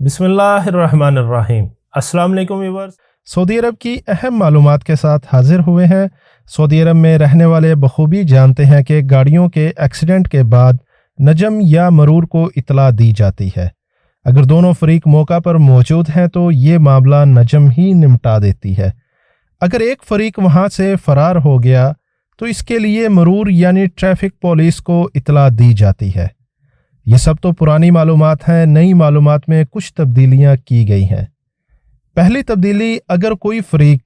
بسم اللہ الرحمن الرحیم۔ السلام علیکم ویورز۔ سعودی عرب کی اہم معلومات کے ساتھ حاضر ہوئے ہیں۔ سعودی عرب میں رہنے والے بخوبی جانتے ہیں کہ گاڑیوں کے ایکسیڈنٹ کے بعد نجم یا مرور کو اطلاع دی جاتی ہے۔ اگر دونوں فریق موقع پر موجود ہیں تو یہ معاملہ نجم ہی نمٹا دیتی ہے۔ اگر ایک فریق وہاں سے فرار ہو گیا تو اس کے لیے مرور یعنی ٹریفک پولیس کو اطلاع دی جاتی ہے۔ یہ سب تو پرانی معلومات ہیں، نئی معلومات میں کچھ تبدیلیاں کی گئی ہیں۔ پہلی تبدیلی، اگر کوئی فریق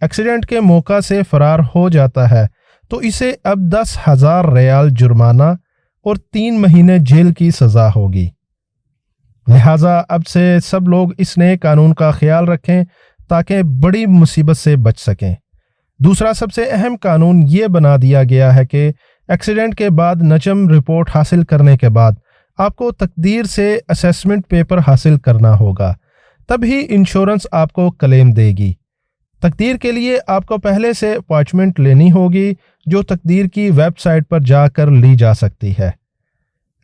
ایکسیڈنٹ کے موقع سے فرار ہو جاتا ہے تو اسے اب 10,000 ریال جرمانہ اور 3 مہینے جیل کی سزا ہوگی۔ لہٰذا اب سے سب لوگ اس نئے قانون کا خیال رکھیں تاکہ بڑی مصیبت سے بچ سکیں۔ دوسرا سب سے اہم قانون یہ بنا دیا گیا ہے کہ ایکسیڈنٹ کے بعد نجم رپورٹ حاصل کرنے کے بعد آپ کو تقدیر سے اسیسمنٹ پیپر حاصل کرنا ہوگا، تبھی انشورنس آپ کو کلیم دے گی۔ تقدیر کے لیے آپ کو پہلے سے اپائنٹمنٹ لینی ہوگی جو تقدیر کی ویب سائٹ پر جا کر لی جا سکتی ہے۔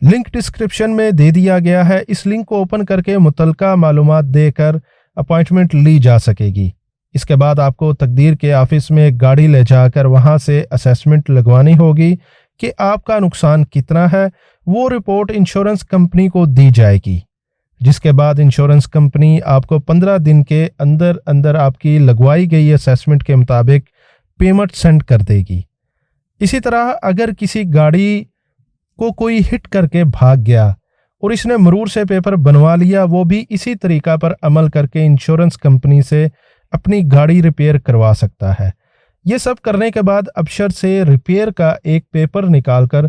لنک ڈسکرپشن میں دے دیا گیا ہے، اس لنک کو اوپن کر کے متعلقہ معلومات دے کر اپائنٹمنٹ لی جا سکے گی۔ اس کے بعد آپ کو تقدیر کے آفس میں گاڑی لے جا کر وہاں سے اسیسمنٹ لگوانی ہوگی کہ آپ کا نقصان کتنا ہے۔ وہ رپورٹ انشورنس کمپنی کو دی جائے گی، جس کے بعد انشورنس کمپنی آپ کو 15 دن کے اندر اندر آپ کی لگوائی گئی اسیسمنٹ کے مطابق پیمنٹ سینڈ کر دے گی۔ اسی طرح اگر کسی گاڑی کو کوئی ہٹ کر کے بھاگ گیا اور اس نے مرور سے پیپر بنوا لیا، وہ بھی اسی طریقہ پر عمل کر کے انشورنس کمپنی سے اپنی گاڑی ریپیئر کروا سکتا ہے۔ یہ سب کرنے کے بعد ابشر سے ریپیئر کا ایک پیپر نکال کر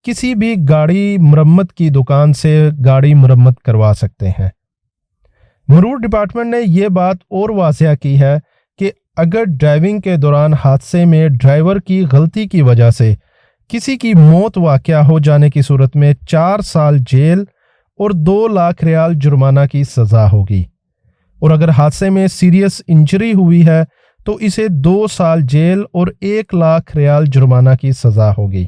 کسی بھی گاڑی مرمت کی دکان سے گاڑی مرمت کروا سکتے ہیں۔ مرور ڈپارٹمنٹ نے یہ بات اور واضح کی ہے کہ اگر ڈرائیونگ کے دوران حادثے میں ڈرائیور کی غلطی کی وجہ سے کسی کی موت واقع ہو جانے کی صورت میں 4 سال جیل اور 2 لاکھ ریال جرمانہ کی سزا ہوگی، اور اگر حادثے میں سیریس انجری ہوئی ہے تو اسے 2 سال جیل اور 1 لاکھ ریال جرمانہ کی سزا ہوگی۔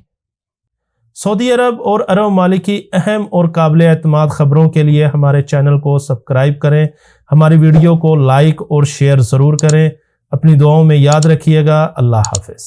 سعودی عرب اور عرب ممالک کی اہم اور قابل اعتماد خبروں کے لیے ہمارے چینل کو سبسکرائب کریں، ہماری ویڈیو کو لائک اور شیئر ضرور کریں۔ اپنی دعاؤں میں یاد رکھیے گا۔ اللہ حافظ۔